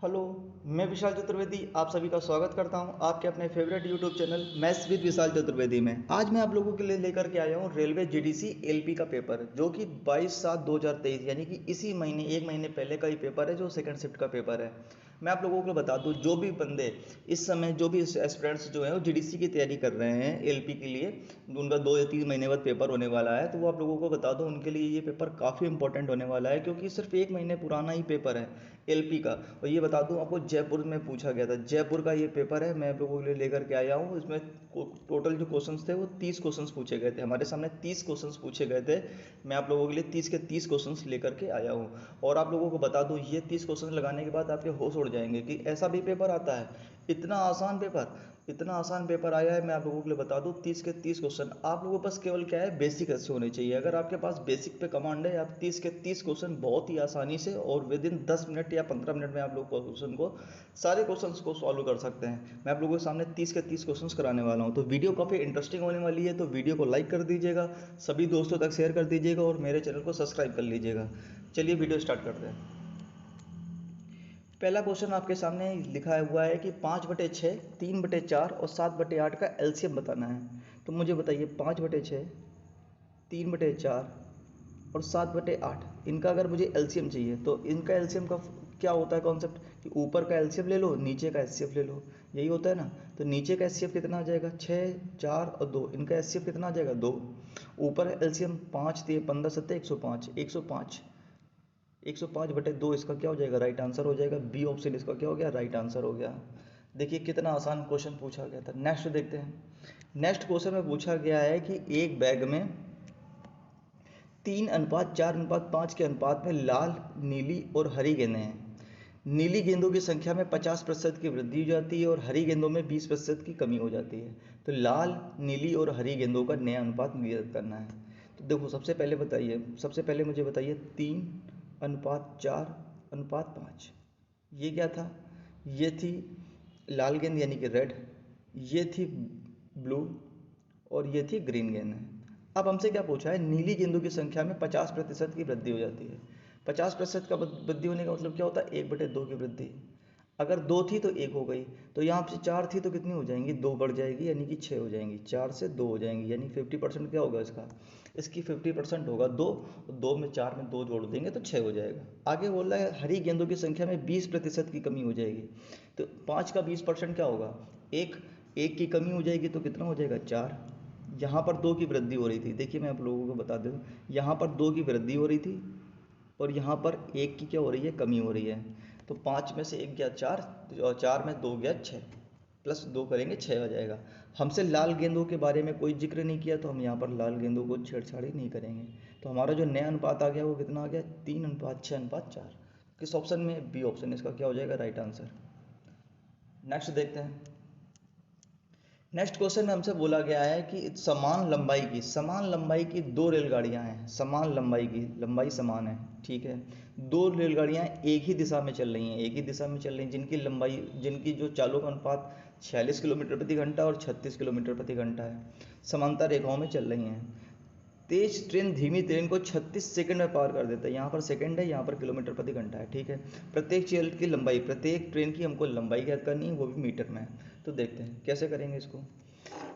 Hello, मैं विशाल चतुर्वेदी आप सभी का स्वागत करता हूं आपके अपने favourite YouTube channel maths with Vishal Chaturvedi में। आज मैं आप लोगों के लिए लेकर के आया हूं रेलवे जीडीसी एलपी का पेपर, जो कि 22/7/2023 यानी कि इसी महीने एक महीने पहले का ही पेपर है, जो सेकंड शिफ्ट का पेपर है। मैं आप लोगों को बता दूं, जो भी बंदे इस समय जो भी एस्पिरेंट्स जो हैं वो जीडीसी की तैयारी कर रहे हैं एलपी के लिए, उनका 2 या 3 महीने बाद पेपर होने वाला है, तो वो आप लोगों को बता दूं उनके लिए ये पेपर काफ़ी इंपॉर्टेंट होने वाला है, क्योंकि सिर्फ एक महीने पुराना ही पेपर है एलपी का। और ये बता दूं आपको, जयपुर में पूछा गया था, जयपुर का ये पेपर है, मैं आप लोगों के लिए लेकर के आया हूँ। इसमें टोटल जो क्वेश्चंस थे वो 30 क्वेश्चंस पूछे गए थे, हमारे सामने 30 क्वेश्चंस पूछे गए थे। मैं आप लोगों के लिए 30 के 30 क्वेश्चंस लेकर के आया हूँ। और आप लोगों को बता दूं, ये 30 क्वेश्चन लगाने के बाद आपके होश उड़ जाएंगे कि ऐसा भी पेपर आता है। इतना आसान पेपर, इतना आसान पेपर आया है। मैं आप लोगों के लिए बता दूं, 30 के 30 क्वेश्चन आप लोगों के पास केवल क्या है, बेसिक अच्छे होने चाहिए। अगर आपके पास बेसिक पे कमांड है, आप 30 के 30 क्वेश्चन बहुत ही आसानी से और विद इन 10 मिनट या 15 मिनट में आप लोग क्वेश्चन को, सारे क्वेश्चंस को सॉल्व कर सकते हैं। मैं आप लोगों के सामने 30 के 30 क्वेश्चंस कराने वाला हूं। तो वीडियो काफ़ी इंटरेस्टिंग होने वाली है, तो वीडियो को लाइक कर दीजिएगा, सभी दोस्तों तक शेयर कर दीजिएगा और मेरे चैनल को सब्सक्राइब कर लीजिएगा। चलिए वीडियो स्टार्ट करते हैं। पहला क्वेश्चन आपके सामने लिखा हुआ है कि 5/6, 3/4 और 7/8 का एलसीएम बताना है। तो मुझे बताइए, 5/6, 3/4 और 7/8, इनका अगर मुझे एलसीएम चाहिए तो इनका एलसीएम का क्या होता है कॉन्सेप्ट, कि ऊपर का एलसीएम ले लो, नीचे का एचसीएफ ले लो, यही होता है ना। तो नीचे का एचसीएफ कितना आ जाएगा, 6, 4 और 2, इनका एचसीएफ कितना आ जाएगा, 2। ऊपर एलसीएम 5, 3, 15, 17, 105, 105, 105/2, इसका क्या हो जाएगा, राइट आंसर हो जाएगा। बी ऑप्शन इसका क्या हो गया, राइट आंसर हो गया। देखिए कितना आसान क्वेश्चन पूछा गया था। नेक्स्ट देखते हैं। नेक्स्ट क्वेश्चन में पूछा गया है कि एक बैग में 3:4:5 के अनुपात में लाल, नीली और हरी गेंदें हैं। नीली गेंदों की संख्या में 50% की वृद्धि हो जाती है और हरी गेंदों में 20% की कमी हो जाती है। तो लाल, नीली और हरी गेंदों का नया अनुपात निर्धारित करना है। तो देखो, सबसे पहले बताइए, सबसे पहले मुझे बताइए, 3:4:5, ये क्या था, ये थी लाल गेंद यानी कि रेड, ये थी ब्लू और ये थी ग्रीन गेंद है। अब हमसे क्या पूछा है, नीली गेंदों की संख्या में 50% की वृद्धि हो जाती है। 50% का वृद्धि होने का मतलब क्या होता है, 1/2 की वृद्धि। अगर 2 थी तो 1 हो गई, तो यहाँ से 4 थी तो कितनी हो जाएंगी, 2 बढ़ जाएगी यानी कि 6 हो जाएंगी। 4 से 2 हो जाएंगी यानी 50% क्या होगा इसका, इसकी 50% होगा 2। 2 में 4 में 2 जोड़ देंगे तो 6 हो जाएगा। आगे बोल रहा है हरी गेंदों की संख्या में 20% की कमी हो जाएगी। तो 5 का 20% क्या होगा, एक। एक की कमी हो जाएगी तो कितना हो जाएगा, 4। यहाँ पर 2 की वृद्धि हो रही थी, देखिए मैं आप लोगों को बता दूँ, यहाँ पर 2 की वृद्धि हो रही थी और यहाँ पर 1 की क्या हो रही है, कमी हो रही है। तो 5 में से 1 गया 4 और 4 में 2 गया 6, प्लस 2 करेंगे 6 आ जाएगा। हमसे लाल गेंदों के बारे में कोई जिक्र नहीं किया, तो हम यहाँ पर लाल गेंदों को छेड़छाड़ी नहीं करेंगे। तो हमारा जो नया अनुपात आ गया वो कितना आ गया, 3:6:4। किस ऑप्शन में, बी ऑप्शन, इसका क्या हो जाएगा, राइट आंसर। नेक्स्ट देखते हैं। नेक्स्ट क्वेश्चन में हमसे बोला गया है कि समान लंबाई की दो रेलगाड़ियां हैं, समान लंबाई की, लंबाई समान है, ठीक है। दो रेलगाड़ियां एक ही दिशा में चल रही हैं, एक ही दिशा में चल रही हैं, जिनकी लंबाई, जिनकी जो चालों का अनुपात 46 किलोमीटर प्रति घंटा और 36 किलोमीटर प्रति घंटा है, समांतर रेखाओं में चल रही हैं। तेज ट्रेन धीमी ट्रेन को 36 सेकंड में पार कर देता है। यहाँ पर सेकंड है, यहाँ पर किलोमीटर प्रति घंटा है, ठीक है। प्रत्येक चेल की लंबाई, प्रत्येक ट्रेन की हमको लंबाई ज्ञात करनी है, वो भी मीटर में है। तो देखते हैं कैसे करेंगे इसको।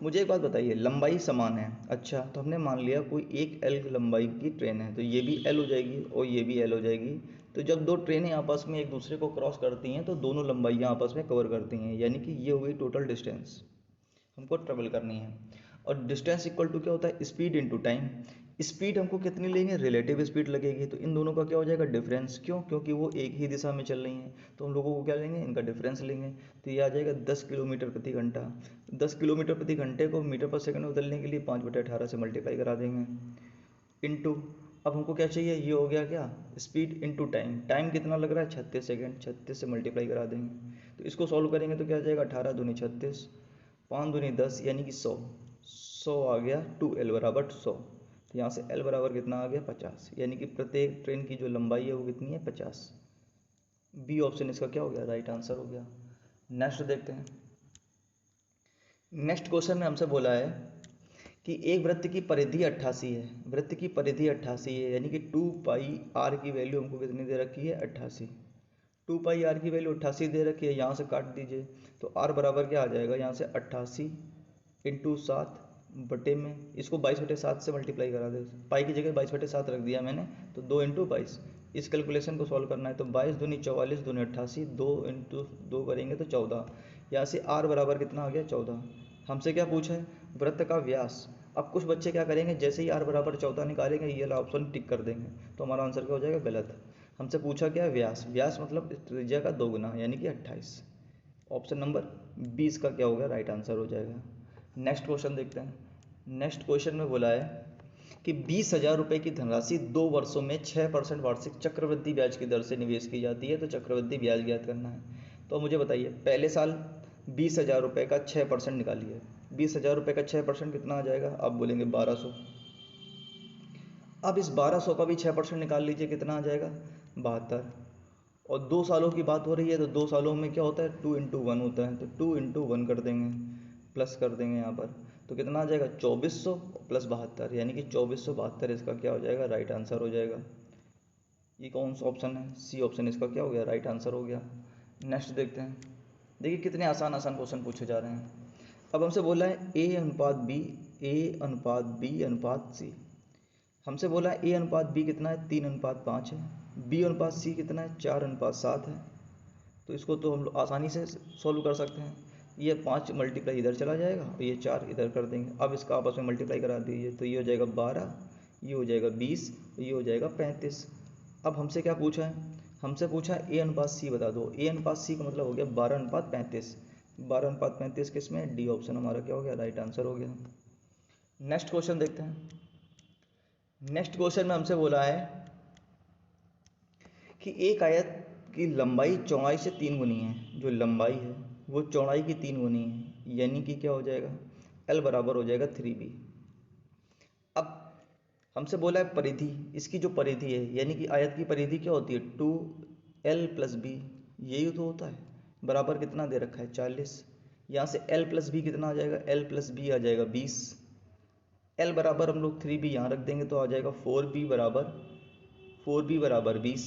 मुझे एक बात बताइए, लंबाई समान है, अच्छा, तो हमने मान लिया कोई एक एल लंबाई की ट्रेन है, तो ये भी एल हो जाएगी और ये भी एल हो जाएगी। तो जब दो ट्रेनें आपस में एक दूसरे को क्रॉस करती हैं तो दोनों लंबाइयाँ आपस में कवर करती हैं, यानी कि ये हो गई टोटल डिस्टेंस हमको ट्रेवल करनी है। और डिस्टेंस इक्वल टू क्या होता है, स्पीड इनटू टाइम। स्पीड हमको कितनी लेंगे, रिलेटिव स्पीड लगेगी, तो इन दोनों का क्या हो जाएगा, डिफरेंस। क्यों, क्योंकि वो एक ही दिशा में चल रही हैं, तो हम लोगों को क्या लेंगे, इनका डिफरेंस लेंगे। तो ये आ जाएगा 10 किलोमीटर प्रति घंटा। 10 किलोमीटर प्रति घंटे को मीटर पर सेकंड में बदलने के लिए 5/18 से मल्टीप्लाई करा देंगे, इनटू, अब हमको क्या चाहिए, ये हो गया क्या, स्पीड इनटू टाइम। टाइम कितना लग रहा है, 36 सेकंड, 36 से मल्टीप्लाई करा देंगे। तो इसको सॉल्व करेंगे तो क्या आ जाएगा, 18 दूनी 36, 5 दूनी 10 यानी कि 100। 100 आ गया, 2L बराबर 100। तो यहाँ से L बराबर कितना आ गया, 50, यानी कि प्रत्येक ट्रेन की जो लंबाई है वो कितनी है, 50। बी ऑप्शन इसका क्या हो गया, राइट आंसर हो गया। नेक्स्ट देखते हैं। नेक्स्ट क्वेश्चन में हमसे बोला है कि एक वृत्त की परिधि 88 है, वृत्त की परिधि 88 है, यानी कि 2 पाई r की वैल्यू हमको कितनी दे रखी है, 88। 2πr की वैल्यू 88 दे रखी है, यहाँ से काट दीजिए तो r बराबर क्या आ जाएगा, यहाँ से 88 इंटू 7 बटे में, इसको 22/7 से मल्टीप्लाई करा दे, पाई की जगह 22/7 रख दिया मैंने, तो 2 इंटू 22। इस कैलकुलेशन को सॉल्व करना है तो 22 दूनी 44 दूनी 88, 2 इंटू 2 करेंगे तो 14। यहाँ से r बराबर कितना आ गया, 14। हमसे क्या पूछा है, वृत्त का व्यास। अब कुछ बच्चे क्या करेंगे, जैसे ही r बराबर 14 निकालेंगे ये वाला ऑप्शन टिक कर देंगे, तो हमारा आंसर क्या हो जाएगा, गलत। हमसे पूछा क्या है, व्यास। व्यास मतलब त्रिज्या का 2 गुना यानी कि 28। ऑप्शन नंबर 20 का क्या होगा, राइट आंसर हो जाएगा। नेक्स्ट क्वेश्चन देखते हैं। नेक्स्ट क्वेश्चन में बोला है कि 20,000 रुपये की धनराशि 2 वर्षों में 6% वार्षिक चक्रवृद्धि ब्याज की दर से निवेश की जाती है, तो चक्रवृद्धि ब्याज ज्ञात करना है। तो मुझे बताइए, पहले साल 20,000 रुपये का 6% निकालिए। 20,000 रुपये का 6% कितना आ जाएगा, आप बोलेंगे 1200। अब इस 1200 का भी 6% निकाल लीजिए, कितना आ जाएगा, 72। और 2 सालों की बात हो रही है तो 2 सालों में क्या होता है, 2 इंटू 1 होता है, तो 2 इंटू 1 कर देंगे, प्लस कर देंगे यहाँ पर, तो कितना आ जाएगा, 2400 प्लस 72, यानी कि 2472 इसका क्या हो जाएगा, राइट आंसर हो जाएगा। ये कौन सा ऑप्शन है, सी ऑप्शन इसका क्या हो गया, राइट आंसर हो गया। नेक्स्ट देखते हैं। देखिए कितने आसान आसान क्वेश्चन पूछे जा रहे हैं। अब हमसे बोला है ए अनुपात बी, ए अनुपात बी अनुपात सी। हमसे बोला है ए अनुपात बी कितना है, 3:5 है। बी अनुपात सी कितना है, 4:7 है। तो इसको तो हम लोग आसानी से सॉल्व कर सकते हैं। ये 5 मल्टीप्लाई इधर चला जाएगा और ये 4 इधर कर देंगे। अब इसका आपस में मल्टीप्लाई करा दीजिए तो ये हो जाएगा 12, ये हो जाएगा 20, ये हो जाएगा 35। अब हमसे क्या पूछा है, हमसे पूछा है ए अनुपात सी बता दो। ए अनुपात सी का मतलब हो गया 12:35। 12:35 किस में, डी ऑप्शन हमारा क्या हो गया, राइट आंसर हो गया। नेक्स्ट क्वेश्चन देखते हैं। नेक्स्ट क्वेश्चन में हमसे बोला है कि एक आयत की लंबाई चौड़ाई से 3 गुनी है। जो लंबाई है वो चौड़ाई की 3 गुनी है, यानी कि क्या हो जाएगा, L बराबर हो जाएगा 3b। अब हमसे बोला है परिधि, इसकी जो परिधि है यानी कि आयत की परिधि क्या होती है, 2L + b, यही तो होता है। बराबर कितना दे रखा है, 40। यहाँ से L + b कितना आ जाएगा, L + b आ जाएगा 20। L बराबर हम लोग 3b यहाँ रख देंगे तो आ जाएगा 4b बराबर 20।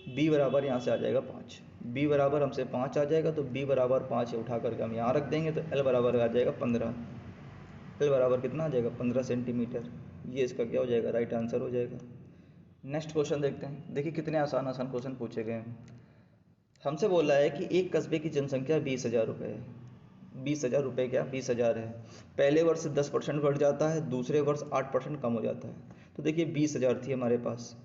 b बराबर यहाँ से आ जाएगा 5। b बराबर हमसे 5 आ जाएगा तो b बराबर 5 उठा करके हम यहाँ रख देंगे तो L बराबर आ जाएगा 15। L बराबर कितना आ जाएगा, 15 सेंटीमीटर। ये इसका क्या हो जाएगा, राइट आंसर हो जाएगा। नेक्स्ट क्वेश्चन देखते हैं। देखिए कितने आसान आसान क्वेश्चन पूछे गए हैं। हमसे बोला है कि एक कस्बे की जनसंख्या 20,000 रुपये है। 20,000 रुपये क्या, 20,000 है। पहले वर्ष 10% बढ़ जाता है, दूसरे वर्ष 8% कम हो जाता है। तो देखिए 20,000 थी हमारे पास,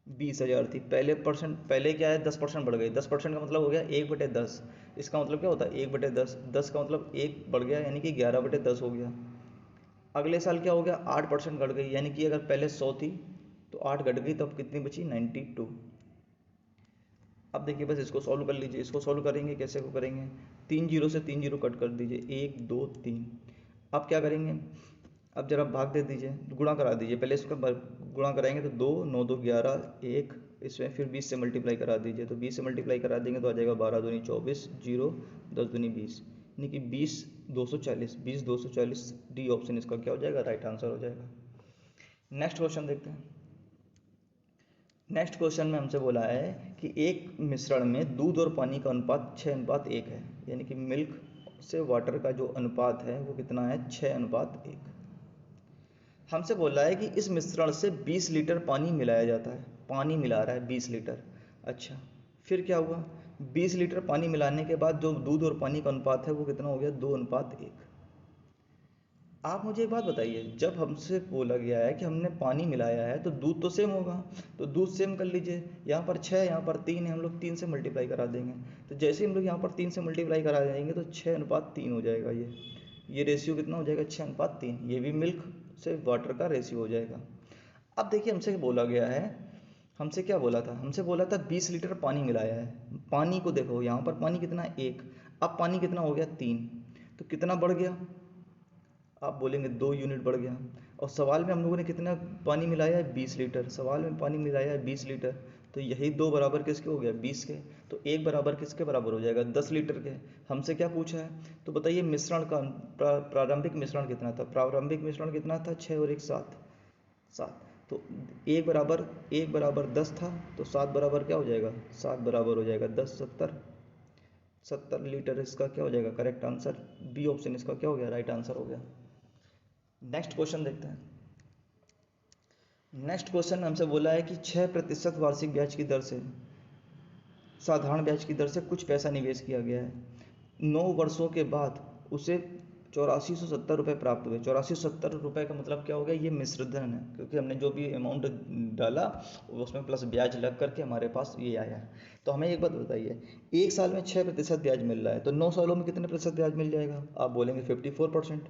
20,000 थी, पहले क्या है, 10% बढ़ गई। 10% का मतलब हो गया 1/10। इसका मतलब क्या होता है, 1/10। 10 का मतलब 1 बढ़ गया यानी कि 11/10 हो गया। अगले साल क्या हो गया, 8% घट गई, यानी कि अगर पहले 100 थी तो 8 घट गई तो अब कितनी बची, 92। अब देखिए बस इसको सॉल्व कर लीजिए। इसको सॉल्व करेंगे कैसे को करेंगे, 3 जीरो से 3 जीरो कट कर दीजिए, 1 2 3। अब क्या करेंगे, अब जरा भाग दे दीजिए, गुणा करा दीजिए। पहले इसका गुणा कराएंगे तो 2 9 2 11 1, इसमें फिर 20 से मल्टीप्लाई करा दीजिए, तो 20 से मल्टीप्लाई करा देंगे तो आ जाएगा 12 दूनी 24, 0 10 दूनी 20, यानी कि 20 240, 20 240, डी ऑप्शन इसका क्या हो जाएगा, राइट आंसर हो जाएगा। नेक्स्ट क्वेश्चन देखते हैं। नेक्स्ट क्वेश्चन में हमसे बोला है कि एक मिश्रण में दूध और पानी का अनुपात 6:1 है, यानी कि मिल्क से वाटर का जो अनुपात है वो कितना है, 6:1। हमसे बोला है कि इस मिश्रण से 20 लीटर पानी मिलाया जाता है। पानी मिला रहा है 20 लीटर। अच्छा, फिर क्या हुआ, 20 लीटर पानी मिलाने के बाद जो दूध और पानी का अनुपात है वो कितना हो गया, 2:1। आप मुझे एक बात बताइए, जब हमसे बोला गया है कि हमने पानी मिलाया है तो दूध तो सेम होगा, तो दूध सेम कर लीजिए। यहाँ पर 6, यहाँ पर 3 है, हम लोग 3 से मल्टीप्लाई करा देंगे। तो जैसे ही हम लोग यहाँ पर 3 से मल्टीप्लाई करा देंगे तो 6:3 हो जाएगा। ये रेशियो कितना हो जाएगा, 6:3। ये भी मिल्क से वाटर का रेशियो हो जाएगा। अब देखिए हमसे बोला गया है, हमसे क्या बोला था, हमसे बोला था 20 लीटर पानी मिलाया है। पानी को देखो, यहाँ पर पानी कितना है, 1। अब पानी कितना हो गया, 3। तो कितना बढ़ गया, आप बोलेंगे 2 यूनिट बढ़ गया। और सवाल में हम लोगों ने कितना पानी मिलाया है, 20 लीटर। सवाल में पानी मिलाया है 20 लीटर, तो यही 2 बराबर किसके हो गया, 20 के। तो 1 बराबर किसके बराबर हो जाएगा, 10 लीटर के। हमसे क्या पूछा है, तो बताइए मिश्रण का प्रारंभिक मिश्रण कितना था। प्रारंभिक मिश्रण कितना था, 6 और 1 7। तो एक बराबर 10 था, तो 7 बराबर क्या हो जाएगा, 7 बराबर हो जाएगा 10, 70 लीटर इसका क्या हो जाएगा करेक्ट आंसर। बी ऑप्शन इसका क्या हो गया राइट आंसर हो गया। नेक्स्ट क्वेश्चन देखते हैं। नेक्स्ट क्वेश्चन में हमसे बोला है कि 6% वार्षिक ब्याज की दर से साधारण ब्याज की दर से कुछ पैसा निवेश किया गया है, 9 वर्षों के बाद उसे 8470 रुपये प्राप्त हुए। 8470 रुपये का मतलब क्या हो गया, ये मिश्रधन है, क्योंकि हमने जो भी अमाउंट डाला उसमें प्लस ब्याज लग करके हमारे पास ये आया है। तो हमें एक बात बताइए, एक साल में 6% ब्याज मिल रहा है, तो 9 सालों में कितने प्रतिशत ब्याज मिल जाएगा, आप बोलेंगे 54%।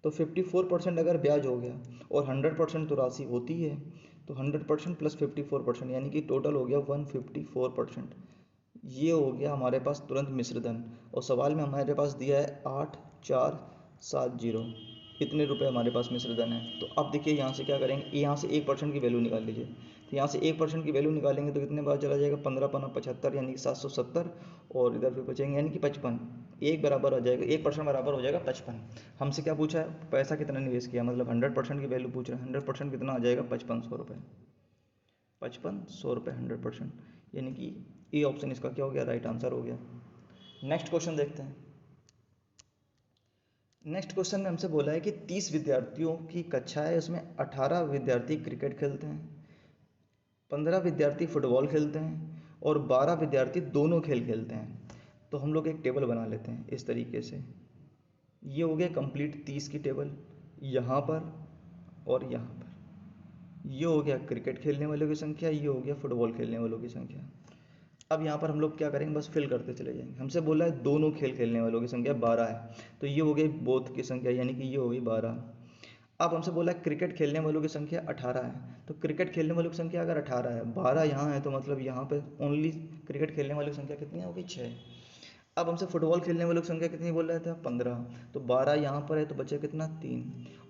तो 54% अगर ब्याज हो गया और 100% तो राशि होती है, तो 100% प्लस 54% यानी कि टोटल हो गया 154%। ये हो गया हमारे पास तुरंत मिश्रधन। और सवाल में हमारे पास दिया है 8470, इतने रुपए हमारे पास मिश्रधन है। तो अब देखिए यहाँ से क्या करेंगे, यहाँ से 1% की वैल्यू निकाल लीजिए। तो यहाँ से 1% की वैल्यू निकालेंगे तो कितने बार चला जाएगा, 15×75 यानी कि 770, और इधर फिर बचेंगे यानी कि 55, एक बराबर हो जाएगा, 1% बराबर हो जाएगा 55। हमसे क्या पूछा है, पैसा कितना निवेश किया, मतलब 100% की वैल्यू पूछ रहे हैं। 100% कितना आ जाएगा 5500 रुपये, 5500 रुपये 100%, यानी कि ए ऑप्शन इसका क्या हो गया राइट आंसर हो गया। नेक्स्ट क्वेश्चन देखते हैं। नेक्स्ट क्वेश्चन में हमसे बोला है कि 30 विद्यार्थियों की कक्षा है, उसमें 18 विद्यार्थी क्रिकेट खेलते हैं, 15 विद्यार्थी फुटबॉल खेलते हैं और 12 विद्यार्थी दोनों खेल खेलते हैं। तो हम लोग एक टेबल बना लेते हैं इस तरीके से। ये हो गया कंप्लीट 30 की टेबल, यहाँ पर और यहाँ पर। ये हो गया क्रिकेट खेलने वालों की संख्या, ये हो गया फुटबॉल खेलने वालों की संख्या। अब यहाँ पर हम लोग क्या करेंगे, बस फिल करते चले जाएंगे। हमसे बोला है दोनों खेल खेलने वालों की संख्या 12 है, तो ये हो गई बोथ की संख्या, यानी कि ये हो गई 12। अब हमसे बोला है क्रिकेट खेलने वालों की संख्या 18 है, तो क्रिकेट खेलने वालों की संख्या अगर 18 है, 12 यहाँ है, तो मतलब यहाँ पे ओनली क्रिकेट खेलने वालों की संख्या कितनी हो गई 6। अब हमसे फुटबॉल खेलने वालों की संख्या कितनी बोल रहा था 15, तो 12 यहाँ पर है तो बचे कितना 3,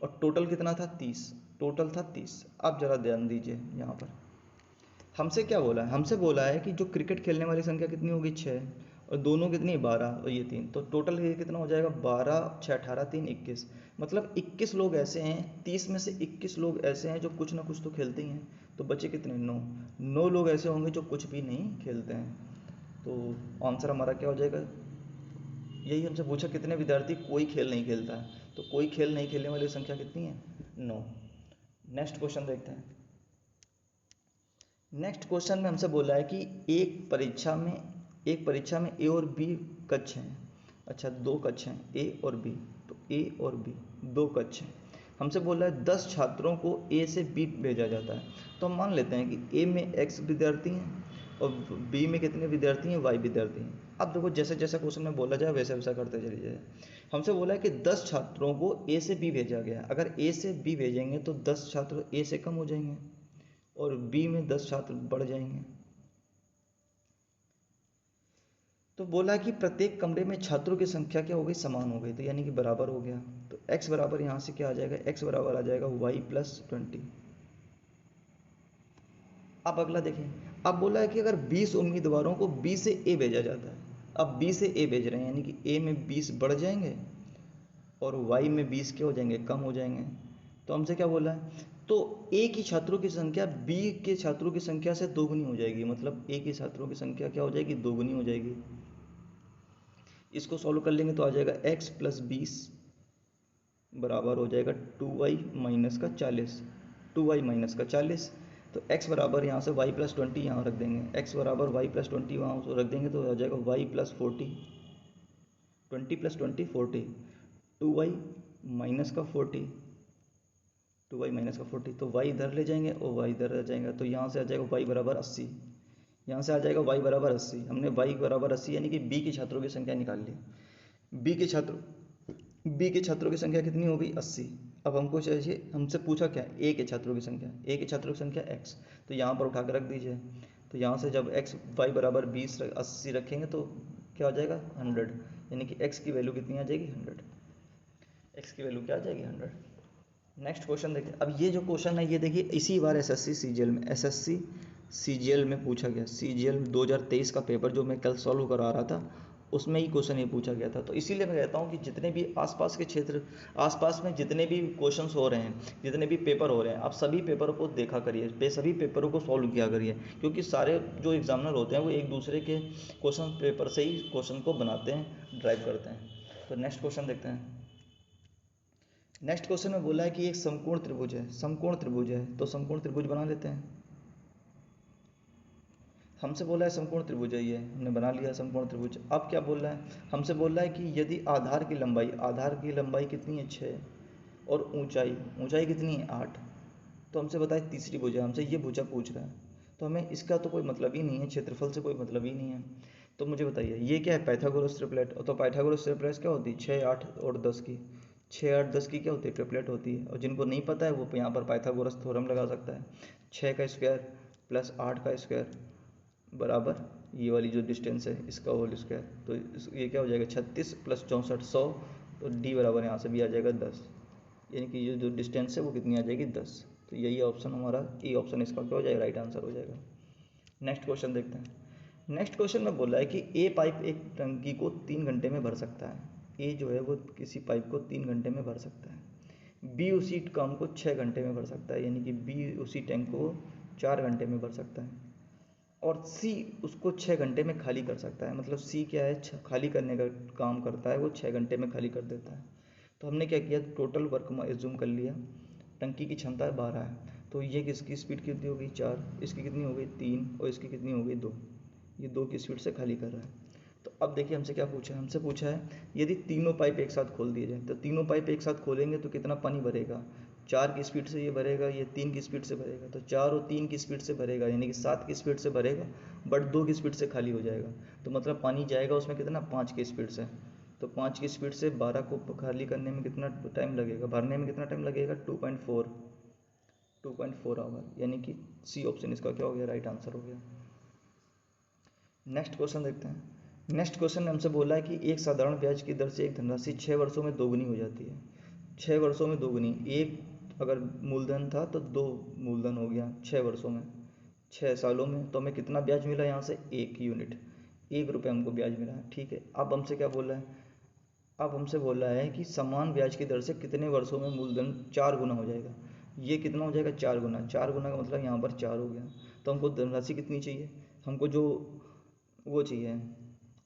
और टोटल कितना था 30, टोटल था 30। अब जरा ध्यान दीजिए यहाँ पर हमसे क्या बोला है, हमसे बोला है कि जो क्रिकेट खेलने वाली संख्या कितनी होगी 6, और दोनों कितनी 12 और ये 3, तो टोटल ये कितना हो जाएगा 12 6 18 3 21, मतलब 21 लोग ऐसे हैं, 30 में से 21 लोग ऐसे हैं जो कुछ ना कुछ तो खेलते ही हैं, तो बचे कितने 9 लोग ऐसे होंगे जो कुछ भी नहीं खेलते हैं। तो आंसर हमारा क्या हो जाएगा, यही हमसे पूछा कितने विद्यार्थी कोई खेल नहीं खेलता है, तो कोई खेल नहीं खेलने वाली संख्या कितनी है 9। नेक्स्ट क्वेश्चन देखते हैं। नेक्स्ट क्वेश्चन में हमसे बोला है कि एक परीक्षा में ए और बी कक्ष हैं। अच्छा, दो कक्ष हैं ए और बी, तो ए और बी दो कक्ष हैं। हमसे बोला है 10 छात्रों को ए से बी भेजा जाता है, तो हम मान लेते हैं कि ए में x विद्यार्थी हैं और बी में कितने विद्यार्थी हैं, y विद्यार्थी हैं। अब देखो जैसे जैसा क्वेश्चन में बोला जाए वैसे वैसा करते चलिए। हमसे बोला है कि 10 छात्रों को ए से बी भेजा गया है, अगर ए से बी भेजेंगे तो 10 छात्र ए से कम हो जाएंगे और बी में 10 छात्र बढ़ जाएंगे। तो बोला कि प्रत्येक कमरे में छात्रों की संख्या क्या हो गई, समान हो गई, तो यानी कि बराबर हो गया। तो x बराबर यहाँ से क्या आ जाएगा, x बराबर आ जाएगा y+20। अब अगला देखें, अब बोला है कि अगर 20 उम्मीदवारों को B से A भेजा जाता है, अब B से A भेज रहे हैं यानी कि A में 20 बढ़ जाएंगे और Y में 20 क्या हो जाएंगे, कम हो जाएंगे। तो हमसे क्या बोला है, तो A की छात्रों की संख्या B के छात्रों की संख्या से दोगुनी हो जाएगी, मतलब A के छात्रों की संख्या क्या हो जाएगी, दोगुनी हो जाएगी। इसको सॉल्व कर लेंगे तो आ जाएगा x+20 बराबर हो जाएगा 2y माइनस का 40, 2y माइनस का 40। तो x बराबर यहाँ से y+20 यहाँ रख देंगे, x बराबर y+20 वहाँ रख देंगे तो आ जाएगा y+40, 20+20 40, 2y माइनस का 40, 2y माइनस का 40, तो y इधर ले जाएंगे और y इधर आ जाएगा, तो यहाँ से आ जाएगा y बराबर 80, यहाँ से आ जाएगा y बराबर 80। हमने y बराबर 80 यानी कि b के छात्रों की संख्या निकाल ली। b के छात्रों की संख्या कितनी हो गई 80। अब हमको चाहिए, हमसे पूछा क्या, a के छात्रों की संख्या, a के छात्रों की संख्या x, तो यहाँ पर उठा कर रख दीजिए। तो यहाँ से जब x y बराबर 80 रखेंगे तो क्या हो जाएगा 100, यानी कि x की वैल्यू कितनी आ जाएगी 100, x की वैल्यू क्या आ जाएगी 100। नेक्स्ट क्वेश्चन देखिए। अब ये जो क्वेश्चन है ये देखिए इसी बार एसएससी सीजीएल में पूछा गया। सीजीएल 2023 का पेपर जो मैं कल सॉल्व करा रहा था उसमें ही क्वेश्चन ये पूछा गया था। तो इसीलिए मैं कहता हूँ कि जितने भी आसपास के क्षेत्र, आसपास में जितने भी क्वेश्चंस हो रहे हैं, जितने भी पेपर हो रहे हैं, आप सभी पेपरों को देखा करिए, सभी पेपरों को सॉल्व किया करिए, क्योंकि सारे जो एग्जामिनर होते हैं वो एक दूसरे के क्वेश्चन पेपर से ही क्वेश्चन को बनाते हैं, ड्राइव करते हैं। तो नेक्स्ट क्वेश्चन देखते हैं। नेक्स्ट क्वेश्चन में बोला है कि एक समकोण त्रिभुज है, समकोण त्रिभुज है, तो समकोण त्रिभुज बना लेते हैं। हमसे बोला है समकोण त्रिभुज है, ये हमने बना लिया समकोण त्रिभुज। अब क्या बोल रहा है, हमसे बोल रहा है कि यदि आधार की लंबाई कितनी है 6 और ऊंचाई कितनी है 8, तो हमसे बताए तीसरी भुजा, हमसे ये भुजा पूछ रहा है। तो हमें इसका तो कोई मतलब ही नहीं है, क्षेत्रफल से कोई मतलब ही नहीं है। तो मुझे बताइए ये क्या है, पाइथागोरस ट्रिपलेट। तो पाइथागोरस ट्रिपलेट क्या होती है, 6 8 और 10 की, 6 8 10 की क्या होती है, ट्रिपलेट होती है। और जिनको नहीं पता है वो यहाँ पर पाइथागोरस थ्योरम लगा सकता है। 6 का स्क्वायर प्लस 8 का स्क्वायर बराबर ये वाली जो डिस्टेंस है इसका होल स्क्वायर। तो ये क्या हो जाएगा, 36 प्लस 64 100। तो डी बराबर यहाँ से भी आ जाएगा 10, यानी कि ये जो डिस्टेंस है वो कितनी आ जाएगी 10। तो यही ऑप्शन हमारा, ए ऑप्शन इसका क्या हो जाएगा, राइट आंसर हो जाएगा। नेक्स्ट क्वेश्चन देखते हैं। नेक्स्ट क्वेश्चन में बोला है कि ए पाइप एक टंकी को 3 घंटे में भर सकता है। ए जो है वो किसी पाइप को 3 घंटे में भर सकता है। बी उसी काम को 6 घंटे में भर सकता है, यानी कि बी उसी टैंक को 4 घंटे में भर सकता है। और सी उसको 6 घंटे में खाली कर सकता है। मतलब सी क्या है, खाली करने का काम करता है, वो 6 घंटे में खाली कर देता है। तो हमने क्या किया, टोटल वर्क में एज्यूम कर लिया। टंकी की क्षमता है 12 है, तो ये किसकी स्पीड कितनी हो गई 4, इसकी कितनी हो गई 3 और इसकी कितनी हो गई 2। ये 2 की स्पीड से खाली कर रहा है। तो अब देखिए हमसे क्या पूछा है, हमसे पूछा है यदि तीनों पाइप एक साथ खोल दिए जाए, तो तीनों पाइप एक साथ खोलेंगे तो कितना पानी भरेगा। 4 की स्पीड से ये भरेगा, ये 3 की स्पीड से भरेगा। तो 4 और 3 की स्पीड से भरेगा, यानी कि 7 की स्पीड से भरेगा, बट 2 की स्पीड से खाली हो जाएगा। तो मतलब पानी जाएगा उसमें कितना, 5 की स्पीड से। तो 5 की स्पीड से 12 को खाली करने में कितना टाइम लगेगा, भरने में कितना टाइम लगेगा, 2.4 आवर, यानी कि सी ऑप्शन इसका क्या हो गया, राइट आंसर हो गया। नेक्स्ट क्वेश्चन देखते हैं। नेक्स्ट क्वेश्चन ने हमसे बोला है कि एक साधारण ब्याज की दर से एक धनराशि 6 वर्षों में दोगुनी हो जाती है। 6 वर्षों में दोगुनी, एक अगर मूलधन था तो 2 मूलधन हो गया 6 वर्षों में। 6 सालों में तो हमें कितना ब्याज मिला यहाँ से, 1 यूनिट, 1 रुपये हमको ब्याज मिला है। ठीक है, अब हमसे क्या बोला है, अब हमसे बोला है कि समान ब्याज की दर से कितने वर्षों में मूलधन 4 गुना हो जाएगा। ये कितना हो जाएगा, 4 गुना। 4 गुना का मतलब यहाँ पर 4 हो गया। तो हमको धनराशि कितनी चाहिए, हमको जो वो चाहिए,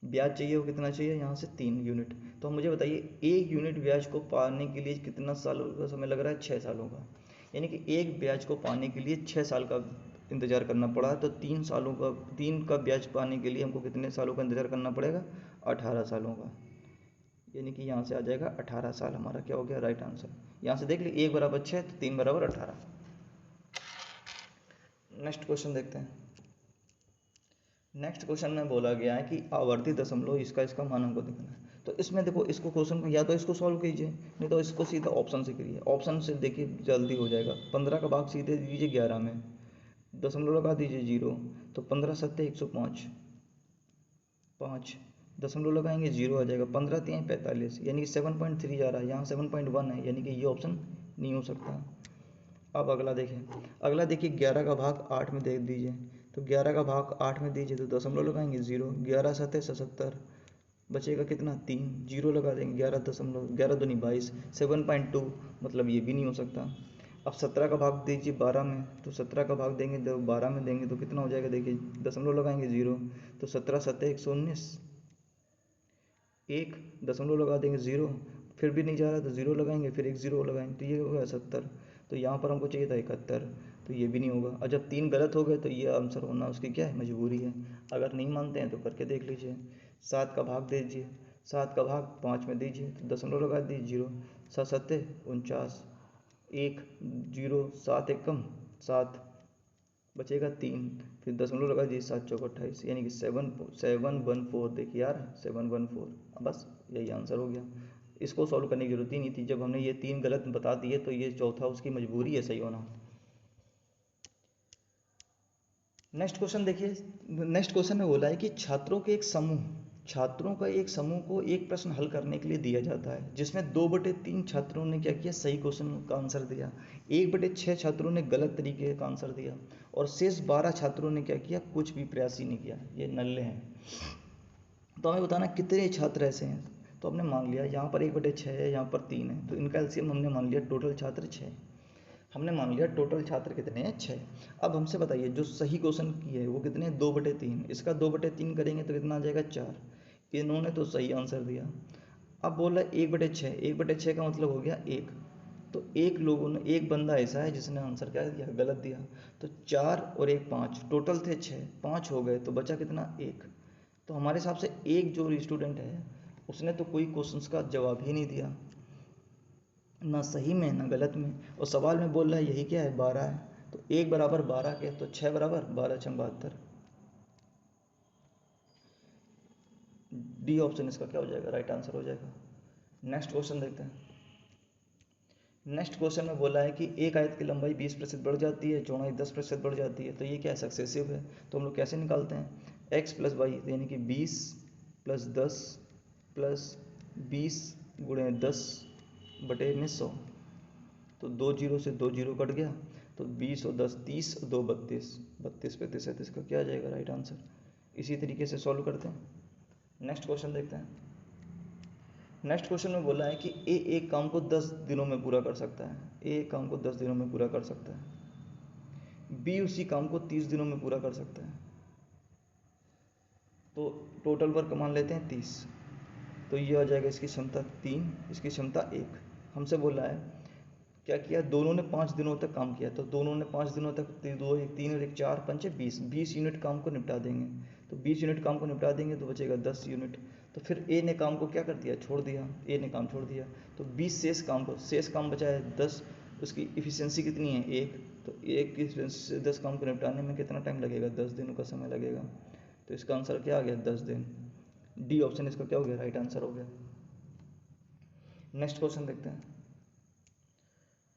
ब्याज चाहिए, वो कितना चाहिए यहाँ से 3 यूनिट। तो मुझे बताइए 1 यूनिट ब्याज को पाने के लिए कितना साल का समय लग रहा है, 6 सालों का। यानी कि एक ब्याज को पाने के लिए 6 साल का इंतज़ार करना पड़ा। तो 3 सालों का, 3 का ब्याज पाने के लिए हमको कितने सालों का इंतज़ार करना पड़ेगा, 18 सालों का। यानी कि यहाँ से आ जाएगा 18 साल, हमारा क्या हो गया, राइट आंसर। यहाँ से देख ली 1 बराबर 6 तो 3 बराबर 18। नेक्स्ट क्वेश्चन देखते हैं। नेक्स्ट क्वेश्चन में बोला गया है कि आवर्ती दशमलव इसका मान हमको देखना है। तो इसमें देखो, इसको क्वेश्चन को या तो इसको सॉल्व कीजिए, नहीं तो इसको सीधा ऑप्शन से करिए। ऑप्शन से देखिए जल्दी हो जाएगा। 15 का भाग सीधे दीजिए 11 में, दशमलव लगा दीजिए 0, तो 15 सत्ते 105, 5 दशमलव लगाएंगे 0 आ जाएगा, 15 3 45, यानी कि 7.3 जा रहा है, यहाँ 7.1 है, यानी कि ये ऑप्शन नहीं हो सकता। अब अगला देखें, अगला देखिए 11 का भाग 8 में दे दीजिए। तो 11 का भाग 8 में दीजिए तो दशमलव लगाएंगे 0, 11 सतह 77, बचेगा कितना 3, 0 लगा देंगे, 11 दशमलव 11 दूनी 22, 7.2, मतलब ये भी नहीं हो सकता। अब 17 का भाग दीजिए 12 में, तो 17 का भाग देंगे तो 12 में देंगे तो कितना हो जाएगा, देखिए दशमलव लगाएंगे 0, तो 17 सतह 119, 1 दशमलव लगा देंगे 0, फिर भी नहीं जा रहा तो 0 लगाएंगे, फिर एक 0 लगाएंगे, तो ये हो गया 70। तो यहाँ पर हमको चाहिए था 71, तो ये भी नहीं होगा। और जब 3 गलत हो गए तो ये आंसर होना उसकी क्या है, मजबूरी है। अगर नहीं मानते हैं तो करके देख लीजिए। 7 का भाग दीजिए, 7 का भाग 5 में दीजिए तो दशमलव लगा दीजिए 0, 7 सत्ते 49, 1 0, 7 एक कम 7, बचेगा 3, फिर दशमलव लगा दीजिए 7 चौक 28, यानी कि 714। देखिए यार 714, बस यही आंसर हो गया। इसको सॉल्व करने की जरूरत ही नहीं थी, जब हमने ये 3 गलत बता दिए तो ये चौथा उसकी मजबूरी है सही होना। नेक्स्ट क्वेश्चन देखिए। नेक्स्ट क्वेश्चन में बोला है कि छात्रों का एक समूह को एक प्रश्न हल करने के लिए दिया जाता है, जिसमें 2/3 छात्रों ने क्या किया, सही क्वेश्चन का आंसर दिया, 1/6 छात्रों ने गलत तरीके का आंसर दिया, और शेष 12 छात्रों ने क्या किया, कुछ भी प्रयास ही नहीं किया। ये नल्ले हैं। तो हमें बताना कितने छात्र ऐसे हैं। तो हमने मान लिया यहाँ पर 1/6 है, यहाँ पर 3 है, तो इनका एलसीएम हमने मान लिया टोटल छात्र 6। हमने मान लिया टोटल छात्र कितने हैं 6। अब हमसे बताइए जो सही क्वेश्चन की है वो कितने हैं 2/3। इसका 2/3 करेंगे तो कितना आ जाएगा 4। इन्होंने तो सही आंसर दिया। अब बोल रहा है 1/6, 1/6 का मतलब हो गया 1। तो एक लोगों ने, एक बंदा ऐसा है जिसने आंसर क्या दिया, गलत दिया। तो 4 और 1 5, टोटल थे 6, 5 हो गए तो बचा कितना 1। तो हमारे हिसाब से एक जो स्टूडेंट है उसने तो कोई क्वेश्चंस का जवाब ही नहीं दिया, ना सही में ना गलत में। और सवाल में बोल रहा है यही क्या है 12 है, तो 1 बराबर 12 के, तो 6 बराबर 12 × 72। डी ऑप्शन इसका क्या हो जाएगा, राइट आंसर हो जाएगा। नेक्स्ट क्वेश्चन देखते हैं। नेक्स्ट क्वेश्चन में बोला है कि एक आयत की लंबाई 20% बढ़ जाती है, चौड़ाई 10% बढ़ जाती है, तो ये क्या है, सक्सेसिव है। तो हम लोग कैसे निकालते हैं, x + y यानी कि 20 + 10 + 20 × 10/100। तो 2 जीरो से 2 जीरो कट गया, तो 20 और 10 30 और 2 32, 32%। इसका क्या आ जाएगा राइट आंसर। इसी तरीके से सॉल्व करते हैं। नेक्स्ट क्वेश्चन देखते हैं। नेक्स्ट क्वेश्चन में बोला है कि ए एक काम को 10 दिनों में पूरा कर सकता है, ए एक काम को 10 दिनों में पूरा कर सकता है, बी उसी काम को 30 दिनों में पूरा कर सकता है। तो टोटल वर्क मान लेते हैं 30। तो ये आ जाएगा इसकी क्षमता 3, इसकी क्षमता 1। हमसे बोला है क्या किया, दोनों ने 5 दिनों तक काम किया, तो दोनों ने 5 दिनों तक 2 1 3 और 1 4 5 20 यूनिट काम को निपटा देंगे। तो 20 यूनिट काम को निपटा देंगे तो बचेगा 10 यूनिट। तो फिर ए ने काम को क्या कर दिया, छोड़ दिया, ए ने काम छोड़ दिया, तो 20 शेष काम बचा है 10। उसकी इफिशियंसी कितनी है 1, तो 1 की इफिशियंसी से 10 काम को निपटाने में कितना टाइम लगेगा, 10 दिनों का समय लगेगा। तो इसका आंसर क्या आ गया, 10 दिन। डी ऑप्शन इसका क्या हो गया, राइट आंसर हो गया। नेक्स्ट क्वेश्चन देखते हैं।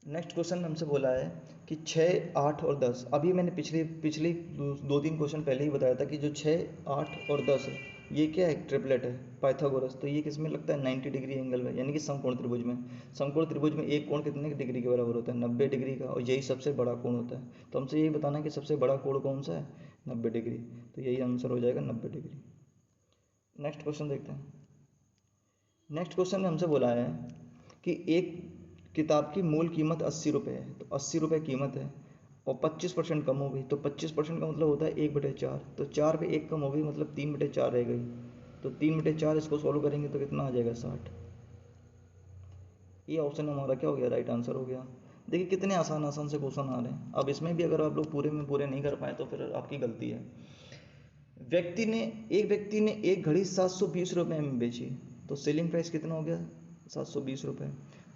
नेक्स्ट क्वेश्चन में हमसे बोला है कि 6 8 और 10, अभी मैंने पिछली 2-3 क्वेश्चन पहले ही बताया था कि जो 6 8 और 10 है ये क्या है, ट्रिपलेट है पाइथागोरस। तो ये किस में लगता है, 90 डिग्री एंगल में, यानी कि समकोण त्रिभुज में। समकोण त्रिभुज में एक कोण कितने डिग्री के बराबर होता है, 90 डिग्री का, और यही सबसे बड़ा कोण होता है। तो हमसे यही बताना है कि सबसे बड़ा कोण कौन सा है, 90 डिग्री। तो यही आंसर हो जाएगा 90 डिग्री। नेक्स्ट क्वेश्चन देखते हैं। नेक्स्ट क्वेश्चन में हमसे बोला है कि एक किताब की मूल कीमत 80 रुपये है, तो 80 रुपये कीमत है और 25% कम हो गई, तो 25% का मतलब होता है 1/4। तो 4 पे 1 कम हो गई, मतलब 3/4 रह गई। तो 3/4 इसको सॉल्व करेंगे तो कितना आ जाएगा 60। ये ऑप्शन हमारा क्या हो गया, राइट आंसर हो गया। देखिए कितने आसान आसान से क्वेश्चन आ रहे हैं। अब इसमें भी अगर आप लोग पूरे में पूरे नहीं कर पाए तो फिर आपकी गलती है। एक व्यक्ति ने एक घड़ी 720 रुपये में बेची, तो सेलिंग प्राइस कितना हो गया, 720 रुपये।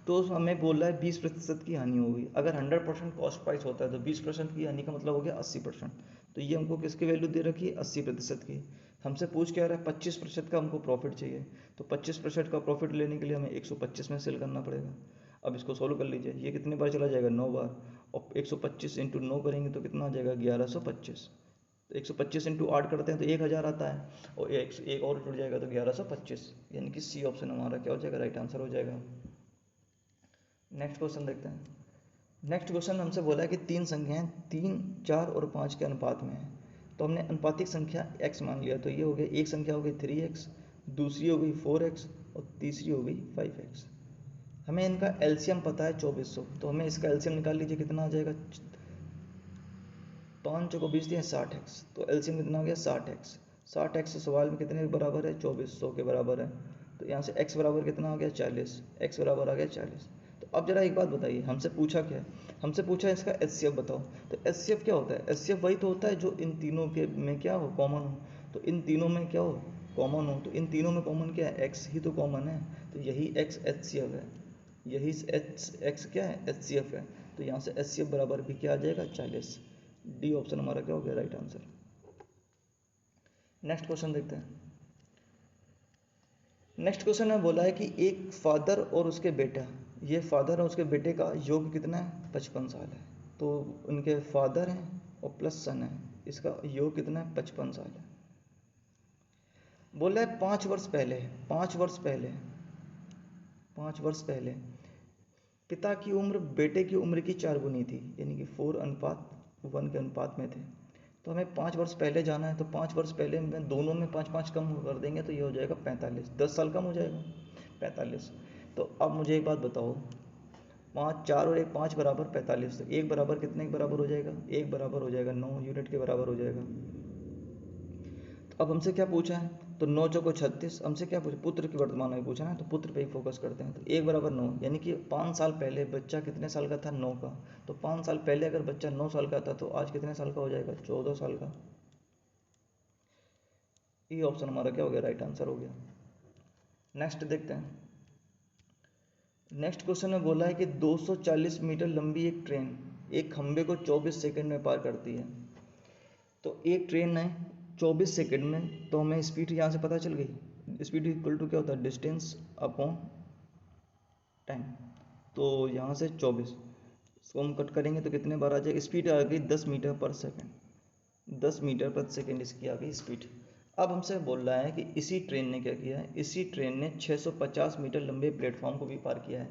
तो हमें बोल रहा है 20% की हानि हो गई। अगर 100% कॉस्ट प्राइस होता है तो 20% की हानि का मतलब हो गया 80%। तो ये हमको किसकी वैल्यू दे रखी है, 80% की। हमसे पूछ क्या रहा है, 25% का हमको प्रॉफिट चाहिए। तो 25% का प्रॉफिट लेने के लिए हमें 125 में सेल करना पड़ेगा। अब इसको सोल्व कर लीजिए, ये कितने बार चला जाएगा, 9 बार। और 125 × 9 करेंगे तो कितना आ जाएगा, 1125। तो 125 × 8 करते हैं तो 1000 आता है, और एक और जुड़ जाएगा तो 1125, यानी कि सी ऑप्शन हमारा क्या हो जाएगा, राइट आंसर हो जाएगा। नेक्स्ट क्वेश्चन देखते हैं। नेक्स्ट क्वेश्चन में हमसे बोला है कि 3 संख्याएं 3 4 और 5 के अनुपात में है। तो हमने अनुपातिक संख्या x मान लिया, तो ये हो गया, एक संख्या हो गई 3x, दूसरी हो गई 4x और तीसरी हो गई 5x। हमें इनका एलसीएम पता है 2400, तो हमें इसका एलसीएम निकाल लीजिए, कितना आ जाएगा, 5 चौको 20 दिए 60x, तो एलसीएम कितना हो गया 60x। 60x सवाल में कितने के बराबर है, 2400 के बराबर है। तो यहाँ से x बराबर कितना आ गया 40, x बराबर आ गया 40। तो अब जरा एक बात बताइए, हमसे पूछा क्या है, हमसे पूछा इसका एचसीएफ बताओ। तो एचसीएफ क्या होता है, एचसीएफ वही तो होता है जो इन तीनों के में क्या हो, कॉमन हो। तो इन तीनों में क्या हो, कॉमन हो। तो इन तीनों में कॉमन क्या है, x ही तो कॉमन है। तो यही x एचसीएफ है, यही x क्या है, एचसीएफ है। तो यहाँ से एचसीएफ बराबर भी क्या आ जाएगा 40। डी ऑप्शन हमारा क्या हो गया, राइट आंसर। नेक्स्ट क्वेश्चन देखते हैं। नेक्स्ट क्वेश्चन में बोला है कि एक फादर और उसके बेटा, ये फादर और उसके बेटे का योग कितना है, 55 साल है। तो उनके फादर हैं और प्लस सन है, इसका योग कितना है, 55 साल है। बोला है 5 वर्ष पहले पिता की उम्र बेटे की उम्र की 4 गुनी थी, यानी कि 4:1 के अनुपात में थे। तो हमें 5 वर्ष पहले जाना है, तो 5 वर्ष पहले में दोनों में 5-5 कम कर देंगे तो ये हो जाएगा 45, 10 साल कम हो जाएगा 45। तो अब मुझे एक बात बताओ, 5 4 और 1 5 बराबर 45, तो 1 बराबर कितने के बराबर हो जाएगा, 1 बराबर हो जाएगा 9 यूनिट के बराबर हो जाएगा। तो अब हमसे क्या पूछा है, तो 9 चौको 36, हमसे क्या पूछा, पुत्र की वर्तमान में पूछा है, तो पुत्र पे ही फोकस करते हैं। तो 1 बराबर 9, यानी कि 5 साल पहले बच्चा कितने साल का था, 9 का। तो 5 साल पहले अगर बच्चा 9 साल का था तो आज कितने साल का हो जाएगा, 14 साल का। ये ऑप्शन हमारा क्या हो गया, राइट आंसर हो गया। नेक्स्ट देखते हैं। नेक्स्ट क्वेश्चन में बोला है कि 240 मीटर लंबी एक ट्रेन एक खंबे को 24 सेकंड में पार करती है। तो एक ट्रेन है 24 सेकंड में, तो हमें स्पीड यहाँ से पता चल गई। स्पीड इक्वल टू क्या होता है, डिस्टेंस अपॉन टाइम। तो यहाँ से 24 इसको हम कट करेंगे तो कितने बार आ जाएगा, स्पीड आ गई 10 मीटर पर सेकंड, 10 मीटर पर सेकंड इसकी आ गई स्पीड। अब हमसे बोल रहा है कि इसी ट्रेन ने क्या किया है, इसी ट्रेन ने 650 मीटर लंबे प्लेटफॉर्म को भी पार किया है।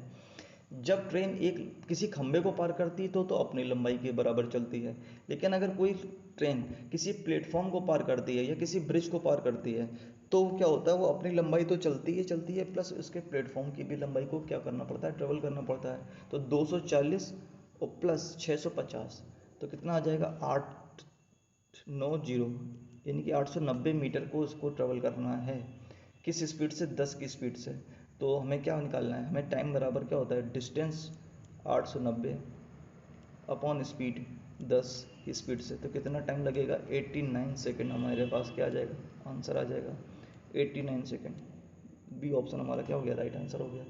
जब ट्रेन एक किसी खंबे को पार करती है तो अपनी लंबाई के बराबर चलती है, लेकिन अगर कोई ट्रेन किसी प्लेटफॉर्म को पार करती है या किसी ब्रिज को पार करती है तो क्या होता है, वो अपनी लंबाई तो चलती है प्लस उसके प्लेटफॉर्म की भी लंबाई को क्या करना पड़ता है, ट्रेवल करना पड़ता है। तो 240 और प्लस 650 तो कितना आ जाएगा, 890, यानी कि 890 मीटर को उसको ट्रेवल करना है। किस स्पीड से, 10 की स्पीड से। तो हमें क्या निकालना है, हमें टाइम बराबर क्या होता है, डिस्टेंस 890 अपॉन स्पीड 10 की स्पीड से। तो कितना टाइम लगेगा, 89 सेकेंड हमारे पास क्या आ जाएगा, आंसर आ जाएगा 89 सेकेंड। बी ऑप्शन हमारा क्या हो गया, राइट आंसर हो गया।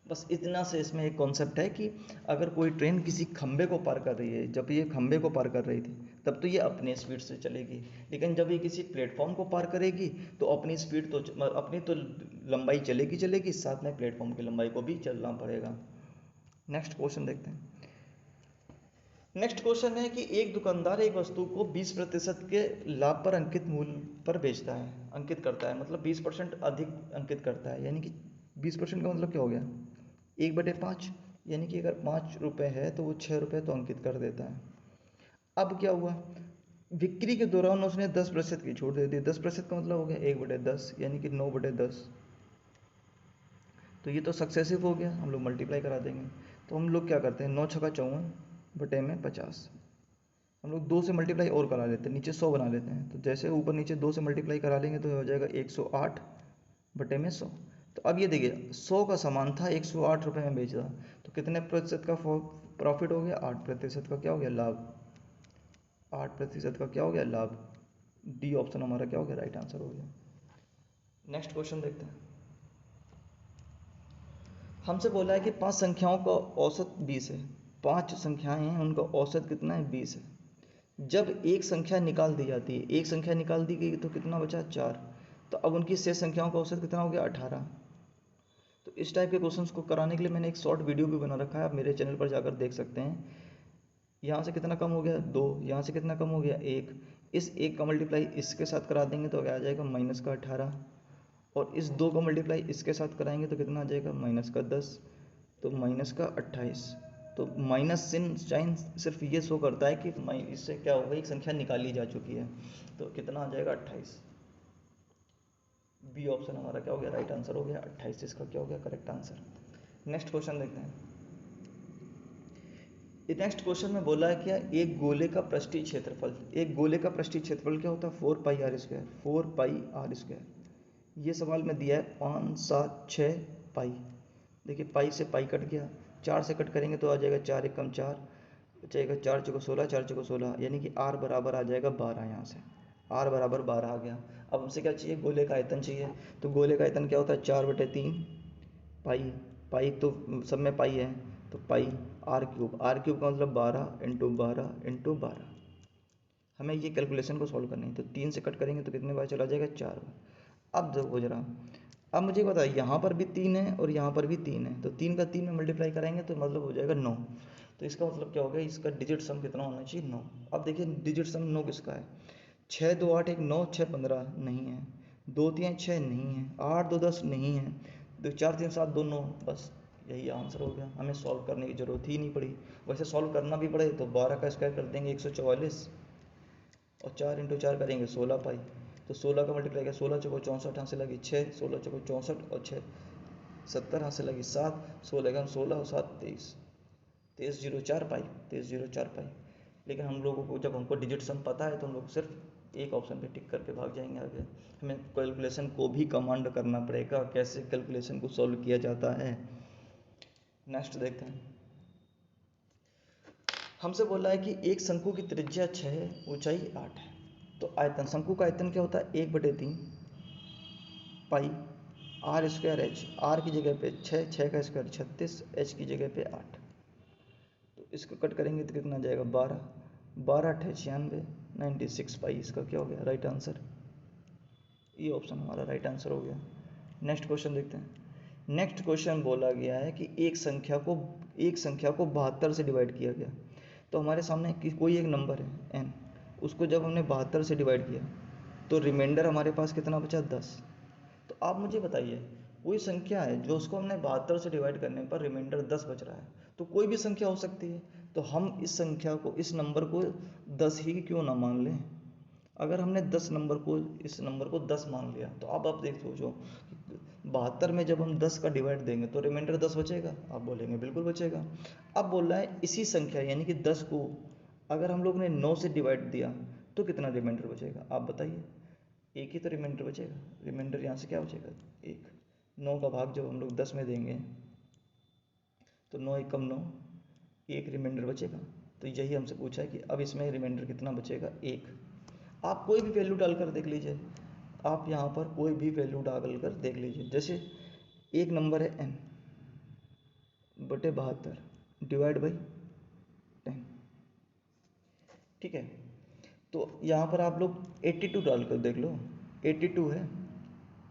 बस इतना से इसमें एक कॉन्सेप्ट है कि अगर कोई ट्रेन किसी खंबे को पार कर रही है, जब ये खंबे को पार कर रही थी तब तो ये अपने स्पीड से चलेगी, लेकिन जब ये किसी प्लेटफॉर्म को पार करेगी तो अपनी स्पीड तो अपनी तो लंबाई चलेगी, साथ में प्लेटफॉर्म की लंबाई को भी चलना पड़ेगा। नेक्स्ट क्वेश्चन देखते हैं। नेक्स्ट क्वेश्चन है कि एक दुकानदार एक वस्तु को 20% के लाभ पर अंकित मूल्य पर बेचता है, अंकित करता है, मतलब 20% अधिक अंकित करता है। यानी कि 20% का मतलब क्या हो गया, 1/5, यानी कि अगर 5 रुपये है तो वो 6 रुपये तो अंकित कर देता है। अब क्या हुआ, बिक्री के दौरान उसने 10% की छूट दे दी। 10% का मतलब हो गया 1/10, यानी कि 9/10। तो ये तो सक्सेसिव हो गया, हम लोग मल्टीप्लाई करा देंगे। तो हम लोग क्या करते हैं, 9 छक्का 54 बटे में 50, हम लोग 2 से मल्टीप्लाई और करा लेते हैं, नीचे 100 बना लेते हैं। तो जैसे ऊपर नीचे 2 से मल्टीप्लाई करा लेंगे तो हो जाएगा 108 बटे में 100। तो अब ये देखिए 100 का सामान था, 108 रुपये में बेच रहा, तो कितने प्रतिशत का प्रॉफिट हो गया, 8% का क्या हो गया, लाभ। 8% का क्या हो गया, लाभ। डी ऑप्शन हमारा क्या हो गया, राइट आंसर हो गया। नेक्स्ट क्वेश्चन देखते हैं। हमसे बोला है कि 5 संख्याओं का औसत 20 है। 5 संख्याएं हैं, उनका औसत कितना है, 20 है। जब एक संख्या निकाल दी जाती है, एक संख्या निकाल दी गई तो कितना बचा, 4। तो अब उनकी शेष संख्याओं का औसत कितना हो गया, 18। तो इस टाइप के क्वेश्चंस को कराने के लिए मैंने एक शॉर्ट वीडियो भी बना रखा है, आप मेरे चैनल पर जाकर देख सकते हैं। यहाँ से कितना कम हो गया, 2, यहाँ से कितना कम हो गया, 1। इस 1 का मल्टीप्लाई इसके साथ करा देंगे तो क्या आ जाएगा, -18। और इस 2 का मल्टीप्लाई इसके साथ कराएंगे तो कितना आ जाएगा, -10, तो -28। तो माइनस साइन सिर्फ ये शो करता है कि इससे क्या होगा, एक संख्या निकाली जा चुकी है। तो कितना आ जाएगा, 28। बी ऑप्शन हमारा क्या हो गया, राइट आंसर हो गया। 28 इसका क्या हो गया, करेक्ट आंसर। नेक्स्ट क्वेश्चन देखते हैं। नेक्स्ट क्वेश्चन में बोला है क्या, एक गोले का पृष्ठीय क्षेत्रफल, एक गोले का पृष्ठीय क्षेत्रफल क्या होता है, 4πr², 4πr²। ये सवाल में दिया है 5 7 6 पाई। देखिए पाई से पाई कट गया, 4 से कट करेंगे तो आ जाएगा 4 एकम 4, बचेगा 4 चौको 16, 4 चौको 16, यानी कि r बराबर आ जाएगा 12। यहाँ से r बराबर 12 आ गया। अब हमसे क्या चाहिए, गोले का आयतन चाहिए। तो गोले का आयतन क्या होता है, 4/3 पाई। पाई तो सब में पाई है, तो पाई r³ का मतलब 12 × 12 × 12। हमें ये कैलकुलेशन को सॉल्व करनी है। तो 3 से कट करेंगे तो कितने बार चला जाएगा, 4 बार। अब देखो जरा, अब मुझे बता, यहाँ पर भी 3 है और यहाँ पर भी 3 है, तो 3 का 3 में मल्टीप्लाई कराएंगे तो मतलब हो जाएगा 9। तो इसका मतलब क्या हो गया, इसका डिजिट सम कितना होना चाहिए, 9। अब देखिए डिजिट सम 9 किसका है, 6 2 8 1 9, 6 15 नहीं है, 2 3 6 नहीं है, 8 2 10 नहीं है, 2 4 3 7 2 9, बस यही आंसर हो गया। हमें सॉल्व करने की ज़रूरत ही नहीं पड़ी। वैसे सॉल्व करना भी पड़े तो 12 का स्क्वायर कर देंगे 144, और 4 इंटू 4 करेंगे 16 पाई। तो 16 का मल्टीप्लाई किया, 16 चौको 64, यहाँ से लगी 6, 16 चौको 64 और 6 70, यहाँ से लगी 7, 16 का 16 और 7 23, 2304 पाई, 2304 पाई। लेकिन हम लोगों को जब हमको डिजिट सम पता है तो हम लोग सिर्फ एक ऑप्शन पे टिक करके भाग जाएंगे आगे। हमें कैलकुलेशन को भी कमांड करना पड़ेगा, कैसे कैलकुलेशन को सॉल्व किया जाता है। नेक्स्ट देखते हैं। हमसे बोला है कि एक शंकु की त्रिज्या 6 है, ऊंचाई 8 है। तो आयतन, शंकु का आयतन क्या होता है 1/3 पाई आर स्क्वायर एच। आर की जगह पे 6, 6 का स्क्वायर 36, एच की जगह पे 8। तो इसको कट करेंगे तो कितना जाएगा 12, 12 8 96, 96 पाई। इसका क्या हो गया राइट आंसर, ये ऑप्शन हमारा राइट आंसर हो गया। नेक्स्ट क्वेश्चन देखते हैं। नेक्स्ट क्वेश्चन बोला गया है कि एक संख्या को 72 से डिवाइड किया गया। तो हमारे सामने कोई एक नंबर है n, उसको जब हमने 72 से डिवाइड किया तो रिमाइंडर हमारे पास कितना बचा 10। तो आप मुझे बताइए, कोई संख्या है जो उसको हमने 72 से डिवाइड करने पर रिमाइंडर 10 बच रहा है, तो कोई भी संख्या हो सकती है। तो हम इस संख्या को, इस नंबर को 10 ही क्यों ना मान लें। अगर हमने 10 नंबर को, इस नंबर को 10 मान लिया, तो अब आप देख सोचो 72 में जब हम 10 का डिवाइड देंगे तो रिमाइंडर 10 बचेगा। आप बोलेंगे बिल्कुल बचेगा। अब बोल रहा है इसी संख्या यानी कि 10 को अगर हम लोग ने 9 से डिवाइड दिया तो कितना रिमाइंडर बचेगा, आप बताइए। एक ही तो रिमाइंडर बचेगा, रिमाइंडर यहाँ से क्या बचेगा 1। 9 का भाग जब हम लोग 10 में देंगे तो 9 एकम 9, एक रिमाइंडर बचेगा। तो यही हमसे पूछा है कि अब इसमें रिमाइंडर कितना बचेगा 1। आप कोई भी वैल्यू डालकर देख लीजिए, आप यहाँ पर कोई भी वैल्यू डालकर देख लीजिए। जैसे एक नंबर है n बटे 72 डिवाइड बाई 10, ठीक है। तो यहाँ पर आप लोग 82 डालकर देख लो, 82 है।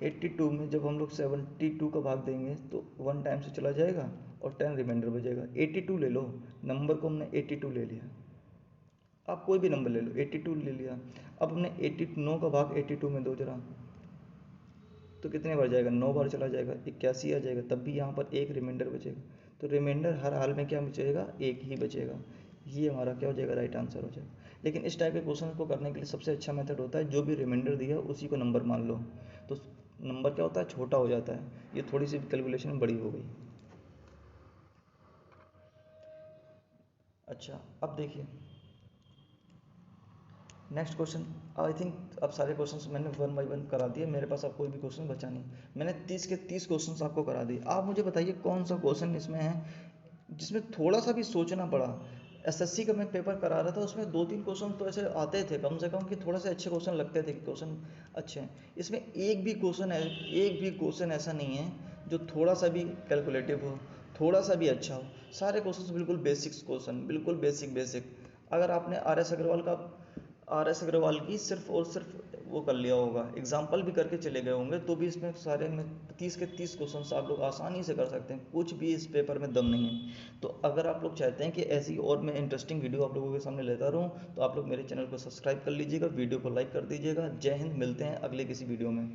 82 में जब हम लोग 72 का भाग देंगे तो 1 टाइम से चला जाएगा और 10 रिमाइंडर बचेगा। 82 ले लो, नंबर को हमने 82 ले लिया। आप कोई भी नंबर ले लो, 82 ले लिया। अब हमने 89 का भाग 82 में दो जरा, तो कितने बार जाएगा 9 बार चला जाएगा, 81 आ जाएगा। तब भी यहाँ पर एक रिमाइंडर बचेगा। तो रिमाइंडर हर हाल में क्या बचेगा, एक ही बचेगा। ये हमारा क्या हो जाएगा राइट आंसर हो जाएगा। लेकिन इस टाइप के क्वेश्चन को करने के लिए सबसे अच्छा मेथड होता है जो भी रिमाइंडर दिया उसी को नंबर मान लो, तो नंबर क्या होता है छोटा हो जाता है। ये थोड़ी सी कैलकुलेशन बड़ी हो गई। अच्छा अब देखिए नेक्स्ट क्वेश्चन। आई थिंक अब सारे क्वेश्चंस मैंने 1 बाई 1 करा दिए, मेरे पास अब कोई भी क्वेश्चन बचा नहीं। मैंने 30 के 30 क्वेश्चंस आपको करा दिए। आप मुझे बताइए कौन सा क्वेश्चन इसमें है जिसमें थोड़ा सा भी सोचना पड़ा। एसएससी का मैं पेपर करा रहा था, उसमें 2-3 क्वेश्चन तो ऐसे आते थे कम से कम कि थोड़ा सा अच्छे क्वेश्चन लगते थे कि क्वेश्चन अच्छे हैं। इसमें एक भी क्वेश्चन ऐसा नहीं है जो थोड़ा सा भी कैलकुलेटिव हो, थोड़ा सा भी अच्छा हो। सारे क्वेश्चन बिल्कुल बेसिक्स क्वेश्चन, बिल्कुल बेसिक। अगर आपने आर एस अग्रवाल की सिर्फ और सिर्फ वो कर लिया होगा, एग्जाम्पल भी करके चले गए होंगे, तो भी इसमें सारे में 30 के 30 क्वेश्चन आप लोग आसानी से कर सकते हैं। कुछ भी इस पेपर में दम नहीं है। तो अगर आप लोग चाहते हैं कि ऐसी और मैं इंटरेस्टिंग वीडियो आप लोगों के सामने लेता रहूँ तो आप लोग मेरे चैनल को सब्सक्राइब कर लीजिएगा, वीडियो को लाइक कर दीजिएगा। जय हिंद, मिलते हैं अगले किसी वीडियो में।